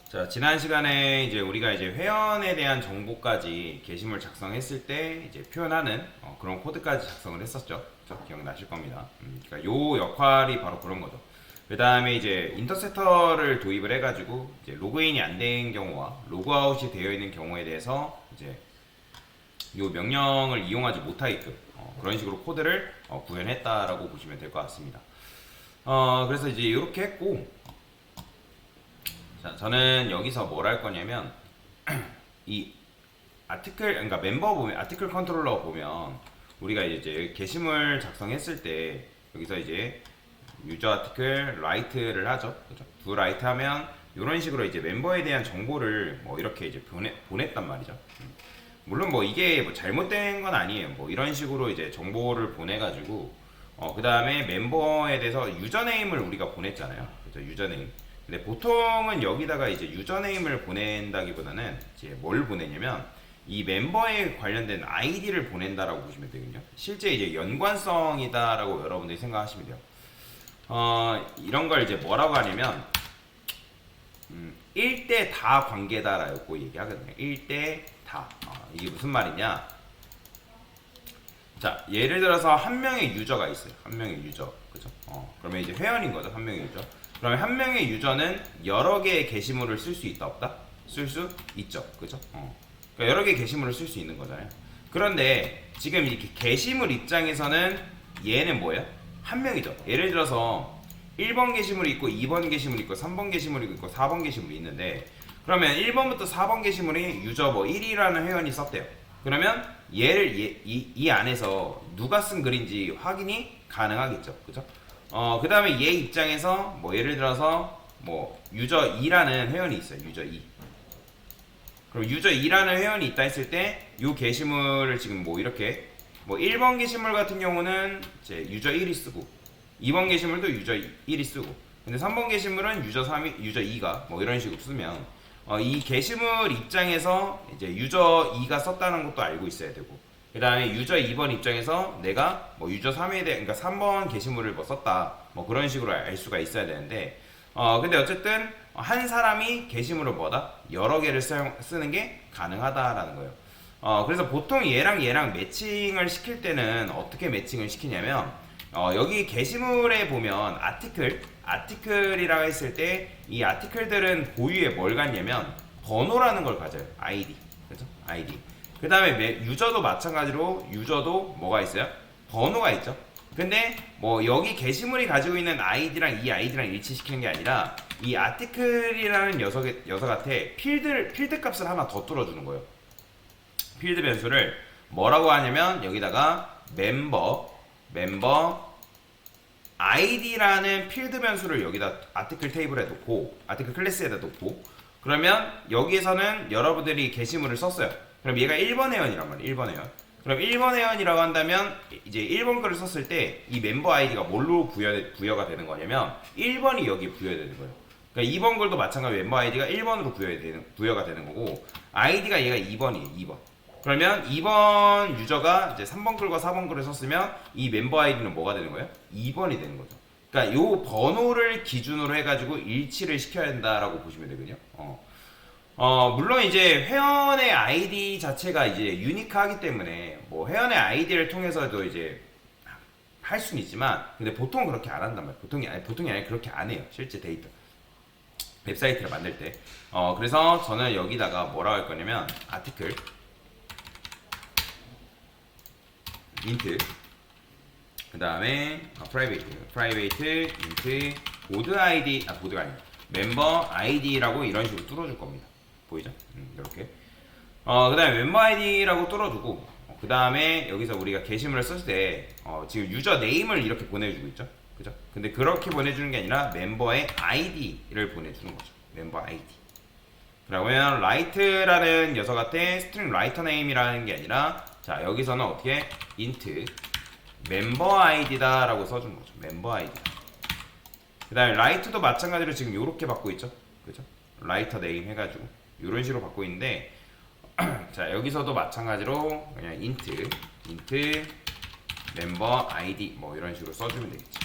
자, 지난 시간에 이제 우리가 이제 회원에 대한 정보까지 게시물 작성했을 때 이제 표현하는 그런 코드까지 작성을 했었죠. 그죠? 기억나실 겁니다. 그러니까 요 역할이 바로 그런 거죠. 그 다음에 이제 인터셉터를 도입을 해가지고 이제 로그인이 안 된 경우와 로그아웃이 되어 있는 경우에 대해서 이제 요 명령을 이용하지 못하게끔 그런 식으로 코드를 구현했다라고 보시면 될 것 같습니다. 그래서 이제 이렇게 했고, 자, 저는 여기서 뭘 할 거냐면 이 아티클, 그러니까 멤버 보면 아티클 컨트롤러 보면 우리가 이제 게시물 작성했을 때 여기서 이제 유저 아티클 라이트를 하죠. 그죠? 두 라이트 하면 이런 식으로 이제 멤버에 대한 정보를 뭐 이렇게 이제 보냈단 말이죠. 물론 뭐 이게 뭐 잘못된 건 아니에요. 뭐 이런 식으로 이제 정보를 보내가지고 그 다음에 멤버에 대해서 유저네임을 우리가 보냈잖아요. 그죠? 유저네임. 근데 보통은 여기다가 이제 유저네임을 보낸다기보다는 이제 뭘 보내냐면 이 멤버에 관련된 아이디를 보낸다라고 보시면 되거든요. 실제 이제 연관성이다라고 여러분들이 생각하시면 돼요. 이런 걸 이제 뭐라고 하냐면 1대 다 관계다라고 얘기하거든요. 1대 다. 이게 무슨 말이냐? 자, 예를 들어서 한 명의 유저가 있어요. 한 명의 유저. 그죠? 그러면 이제 회원인 거죠. 한 명의 유저. 그러면 한 명의 유저는 여러 개의 게시물을 쓸 수 있다 없다? 쓸 수 있죠. 그죠? 그러니까 여러 개의 게시물을 쓸 수 있는 거잖아요. 그런데 지금 이렇게 게시물 입장에서는 얘는 뭐예요? 한 명이죠. 예를 들어서 1번 게시물이 있고 2번 게시물이 있고 3번 게시물이 있고 4번 게시물이 있는데, 그러면 1번부터 4번 게시물이 유저 뭐 1이라는 회원이 썼대요. 그러면 얘를 이 안에서 누가 쓴 글인지 확인이 가능하겠죠. 그죠? 그 다음에 얘 입장에서 뭐 예를 들어서 뭐 유저 2라는 회원이 있어요. 유저 2. 그럼 유저 2라는 회원이 있다 했을 때 이 게시물을 지금 뭐 이렇게 뭐 1번 게시물 같은 경우는 이제 유저 1이 쓰고 2번 게시물도 유저 1이 쓰고, 근데 3번 게시물은 유저 3이 유저 2가 뭐 이런 식으로 쓰면 이 게시물 입장에서 이제 유저 2가 썼다는 것도 알고 있어야 되고, 그 다음에 유저 2번 입장에서 내가 뭐 유저 3에 대해, 그러니까 3번 게시물을 뭐 썼다 뭐 그런 식으로 알 수가 있어야 되는데, 근데 어쨌든 한 사람이 게시물을 뭐다? 여러 개를 쓰는 게 가능하다라는 거예요. 그래서 보통 얘랑 얘랑 매칭을 시킬 때는 어떻게 매칭을 시키냐면, 여기 게시물에 보면 아티클이라고 했을 때 이 아티클들은 고유에 뭘 갖냐면 번호라는 걸 가져요. 아이디. 그죠? 아이디. 그 다음에 유저도 마찬가지로 유저도 뭐가 있어요? 번호가 있죠. 근데 뭐 여기 게시물이 가지고 있는 아이디랑 이 아이디랑 일치시키는 게 아니라 이 아티클이라는 녀석한테 필드 값을 하나 더 뚫어주는 거예요. 필드 변수를 뭐라고 하냐면 여기다가 멤버 id라는 필드 변수를 여기다 아티클 테이블에 놓고 아티클 클래스에다 놓고, 그러면 여기에서는 여러분들이 게시물을 썼어요. 그럼 얘가 1번 회원이란 말이에요. 1번 회원. 그럼 1번 회원이라고 한다면 이제 1번 글을 썼을 때 이 멤버 아이디가 뭘로 부여가 되는 거냐면 1번이 여기 부여되는 거예요. 그러니까 2번 글도 마찬가지로 멤버 아이디가 1번으로 부여가 되는 거고, 아이디가 얘가 2번이에요. 2번. 그러면 2번 유저가 이제 3번 글과 4번 글을 썼으면 이 멤버 아이디는 뭐가 되는 거예요? 2번이 되는 거죠. 그러니까 요 번호를 기준으로 해가지고 일치를 시켜야 된다라고 보시면 되거든요. 물론 이제 회원의 아이디 자체가 이제 유니크하기 때문에 뭐 회원의 아이디를 통해서도 이제 할 수는 있지만, 근데 보통은 그렇게 안 한단 말이에요. 보통이 아니라 그렇게 안 해요. 실제 데이터. 웹사이트를 만들 때. 그래서 저는 여기다가 뭐라고 할 거냐면 아티클 인트, 그 다음에 프라이베이트 인트 보드 아이디, 보드가 아니고 멤버 아이디라고 이런 식으로 뚫어줄 겁니다. 보이죠? 이렇게. 그 다음에 멤버 아이디라고 뚫어주고, 그 다음에 여기서 우리가 게시물을 쓸 때 지금 유저 네임을 이렇게 보내주고 있죠. 그죠? 근데 그렇게 보내주는 게 아니라 멤버의 아이디를 보내주는 거죠. 멤버 아이디. 그러면 라이트라는 녀석한테 스트링 라이터 네임이라는 게 아니라, 자 여기서는 어떻게 int 멤버 아이디다 라고 써준 거죠. 멤버 아이디. 그 다음에 라이트도 마찬가지로 지금 요렇게 받고 있죠. 그죠? 라이터 네임 해가지고 요런 식으로 받고 있는데, 자 여기서도 마찬가지로 그냥 int 멤버 아이디 뭐 이런 식으로 써주면 되겠죠.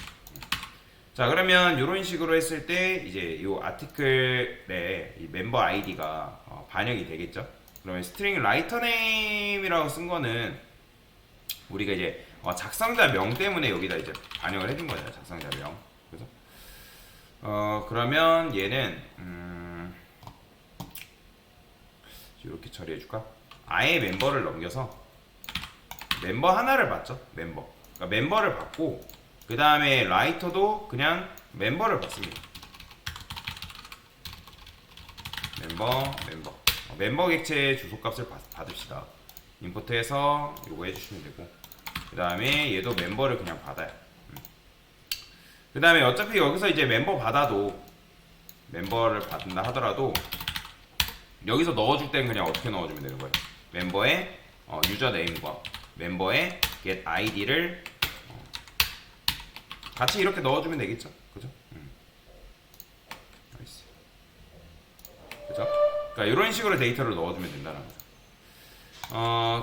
자, 그러면 이런 식으로 했을 때 이제 이 아티클에 이 멤버 아이디가 반영이 되겠죠. 그러면 스트링 라이터 네임이라고 쓴 거는 우리가 이제 작성자 명 때문에 여기다 이제 반영을 해준 거잖아요. 작성자 명. 그죠? 그러면 얘는 이렇게 처리해줄까? 아예 멤버를 넘겨서 멤버 하나를 받죠. 멤버. 그러니까 멤버를 받고 그 다음에 라이터도 그냥 멤버를 받습니다. 멤버 객체 주소값을 받읍시다. 임포트해서 요거 해주시면 되고 그 다음에 얘도 멤버를 그냥 받아요. 그 다음에 어차피 여기서 이제 멤버 받아도 멤버를 받는다 하더라도 여기서 넣어줄 땐 그냥 어떻게 넣어주면 되는 거예요. 멤버의 유저 네임과 멤버의 get id를 같이 이렇게 넣어주면 되겠죠. 그죠? 나이스. 그죠? 그러니까 이런 식으로 데이터를 넣어주면 된다는 거죠.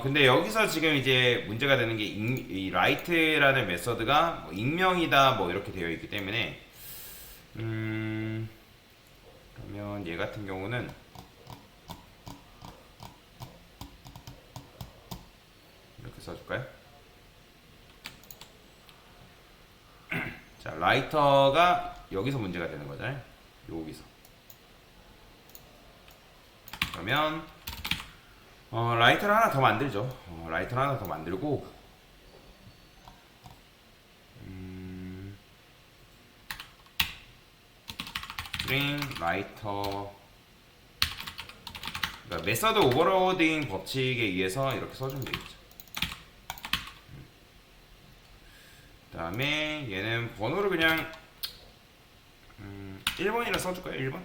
근데 여기서 지금 이제 문제가 되는 게 이 write라는 메서드가 뭐 익명이다 뭐 이렇게 되어 있기 때문에 그러면 얘 같은 경우는 이렇게 써줄까요? 자, 라이터가 여기서 문제가 되는 거잖아요. 여기서. 그러면 라이터를 하나 더 만들죠. 라이터를 하나 더 만들고 string 라이터 그러니까 메서드 오버로딩 법칙에 의해서 이렇게 써주면 되겠죠. 그 다음에 얘는 번호를 그냥 1번이라 써줄까요? 1번?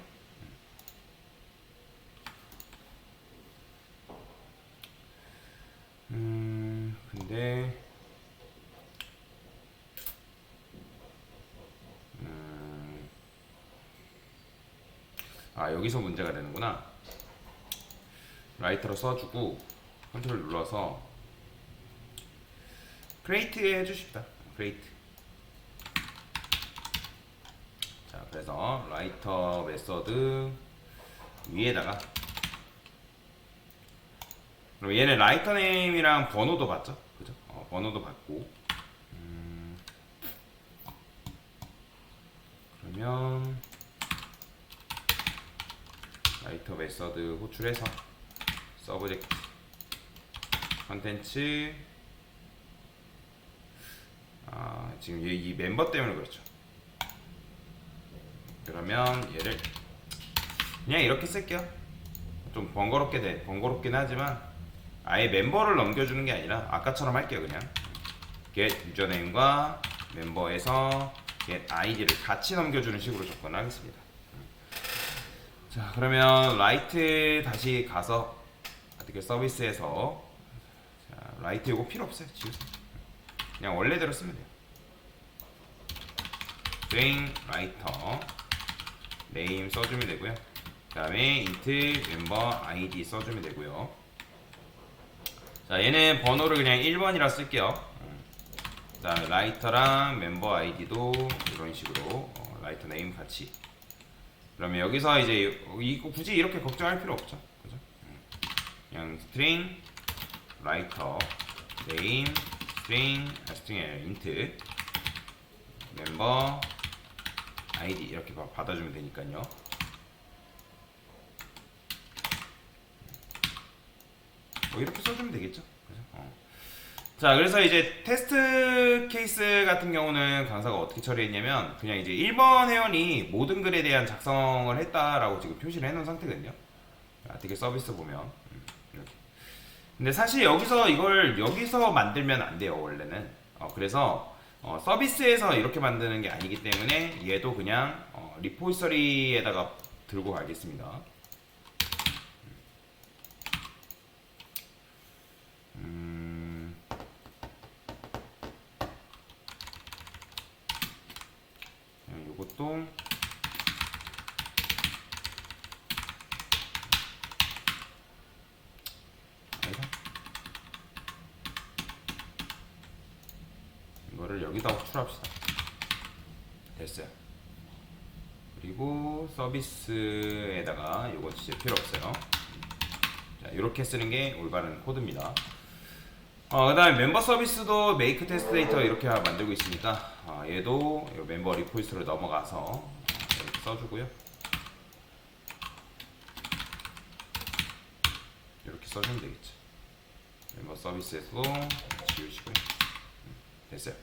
근데 여기서 문제가 되는구나. 라이터로 써주고 컨트롤 눌러서 create 해주십시다. create. 자, 그래서 라이터 메서드 위에다가 그럼 얘는 라이터 네임이랑 번호도 받죠. 그죠? 번호도 받고 그러면 라이터 메서드 호출해서 서브젝트 컨텐츠 지금 이 멤버 때문에 그렇죠. 그러면 얘를 그냥 이렇게 쓸게요. 좀 번거롭긴 하지만 아예 멤버를 넘겨주는 게 아니라 아까처럼 할게요. 그냥 get 유저네임과 멤버에서 get id를 같이 넘겨주는 식으로 접근을 하겠습니다. 자, 그러면 라이트 다시 가서 어떻게 서비스에서 자, 라이트 이거 필요 없어요. 지우세요. 그냥 원래대로 쓰면 돼요. string 라이터 네임 써주면 되고요. 그 다음에 int 멤버 id 써주면 되고요. 자, 얘는 번호를 그냥 1번이라 쓸게요. 자, 라이터랑 멤버 아이디도 이런 식으로 라이터 네임 같이. 그러면 여기서 이제 이거 굳이 이렇게 걱정할 필요 없죠. 그죠? 그냥 string 라이터 네임 string int 멤버 아이디 이렇게 받아주면 되니까요. 이렇게 써주면 되겠죠. 그죠? 자, 그래서 이제 테스트 케이스 같은 경우는 강사가 어떻게 처리했냐면 그냥 이제 1번 회원이 모든 글에 대한 작성을 했다라고 지금 표시를 해놓은 상태거든요. 어떻게 서비스 보면 이렇게. 근데 사실 여기서 만들면 안 돼요. 원래는. 그래서 서비스에서 이렇게 만드는 게 아니기 때문에 얘도 그냥 리포지터리에다가 들고 가겠습니다. 요것도 이거를 여기다 호출합시다. 됐어요. 그리고 서비스에다가 이거 진짜 필요 없어요. 자, 이렇게 쓰는 게 올바른 코드입니다. 그 다음에 멤버 서비스도 메이크 테스트 데이터 이렇게 만들고 있으니까 얘도 멤버 리포지토리로 넘어가서 이렇게 써주고요. 이렇게 써주면 되겠죠. 멤버 서비스에서도 지우시고요. 됐어요.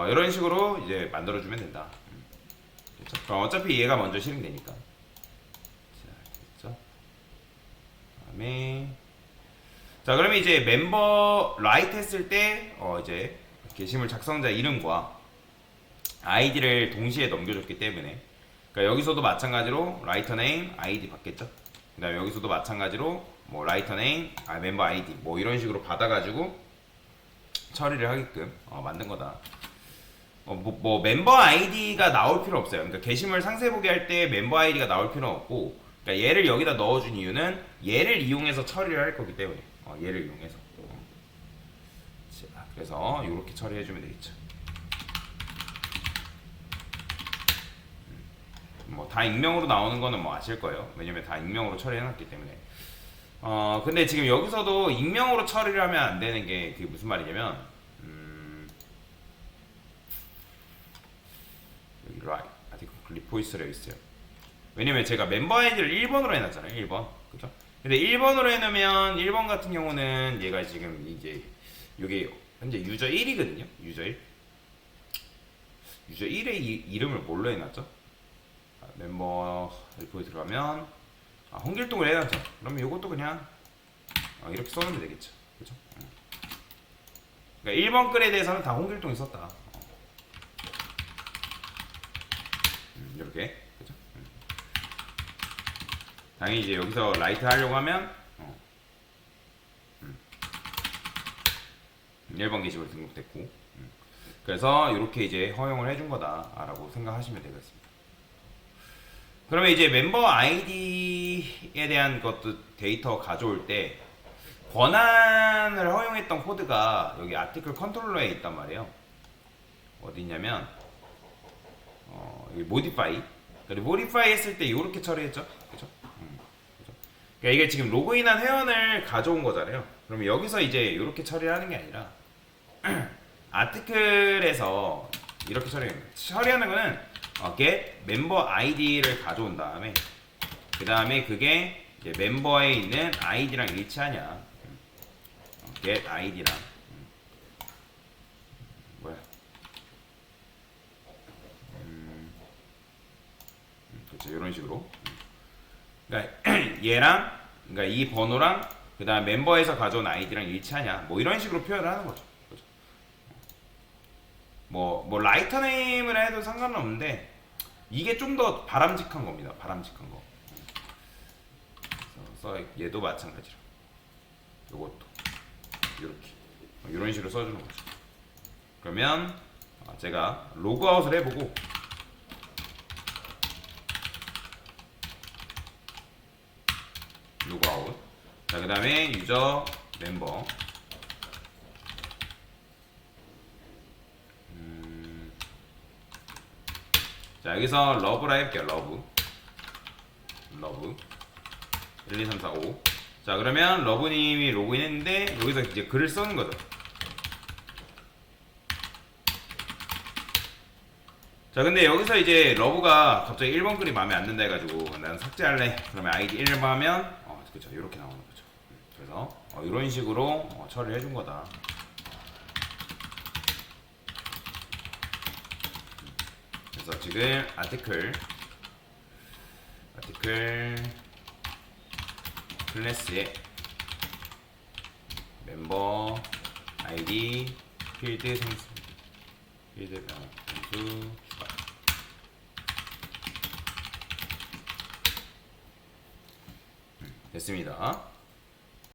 이런 식으로 이제 만들어주면 된다. 됐죠? 그럼 어차피 얘가 먼저 실행되니까. 자, 됐죠? 그다음에 자, 그러면 이제 멤버 라이트 했을 때 이제 게시물 작성자 이름과 아이디를 동시에 넘겨줬기 때문에, 그러니까 여기서도 마찬가지로 라이터 네임 아이디 받겠죠. 그다음에 여기서도 마찬가지로 뭐 라이터 네임 멤버 아이디 뭐 이런 식으로 받아가지고 처리를 하게끔 만든 거다. 뭐 멤버 아이디가 나올 필요 없어요. 그러니까 게시물 상세 보기 할 때 멤버 아이디가 나올 필요는 없고, 그러니까 얘를 여기다 넣어준 이유는 얘를 이용해서 처리를 할 거기 때문에. 얘를 이용해서. 자, 그래서 이렇게 처리해주면 되겠죠. 뭐 다 익명으로 나오는 거는 뭐 아실 거예요. 왜냐면 다 익명으로 처리해놨기 때문에. 근데 지금 여기서도 익명으로 처리를 하면 안 되는 게 그게 무슨 말이냐면, 여기 라이 아직 리포지터리에 있어요. 왜냐면 제가 멤버 아이디를 1번으로 해놨잖아요. 1번. 그죠? 근데 1번으로 해놓으면 1번 같은 경우는 얘가 지금 이제 이게 현재 유저 1이거든요. 유저 1. 유저 1의 이름을 뭘로 해놨죠? 멤버 리포에 들어가면 홍길동을 해놨죠. 그러면 이것도 그냥 이렇게 써놓으면 되겠죠. 그죠? 그러니까 1번 글에 대해서는 다 홍길동이 썼다. 이렇게. 그죠? 당연히 이제 여기서 라이트 하려고 하면 1번 게시물 등록됐고, 그래서 이렇게 이제 허용을 해준 거다라고 생각하시면 되겠습니다. 그러면 이제 멤버 아이디에 대한 것도 데이터 가져올 때 권한을 허용했던 코드가 여기 아티클 컨트롤러에 있단 말이에요. 어디 있냐면 여기 모디파이. 그리고 모디파이 했을 때 이렇게 처리했죠. 그죠? 그러니까 이게 지금 로그인한 회원을 가져온 거잖아요. 그러면 여기서 이제 이렇게 처리하는 게 아니라 아티클에서 이렇게 처리하는 거는 get 멤버 아이디를 가져온 다음에, 그 다음에 그게 이제 멤버에 있는 아이디랑 일치하냐, get 아이디랑 뭐야, 그렇죠, 이런 식으로. 그러니까 얘랑, 그러니까 이 번호랑 그 다음 멤버에서 가져온 아이디랑 일치하냐, 뭐 이런 식으로 표현을 하는 거죠. 그렇죠? 뭐 라이터 네임을 해도 상관은 없는데 이게 좀 더 바람직한 겁니다. 바람직한 거. 그래서 얘도 마찬가지로 요것도 이렇게 이런 식으로 써주는 거죠. 그러면 제가 로그아웃을 해보고, 로그아웃. 자, 그 다음에 유저 멤버. 자, 여기서 러브라 해볼게요. 러브 1, 2, 3, 4, 5. 자, 그러면 러브님이 로그인했는데 여기서 이제 글을 쓰는 거죠. 자, 근데 여기서 이제 러브가 갑자기 1번 글이 마음에 안 든다 해가지고 난 삭제할래. 그러면 아이디 1번 하면 그쵸, 이렇게 나오는 거죠. 그래서 이런 식으로 처리를 해준 거다. 그래서 지금 아티클 클래스에 멤버 아이디 필드 생수 필드 변수 추가. 됐습니다.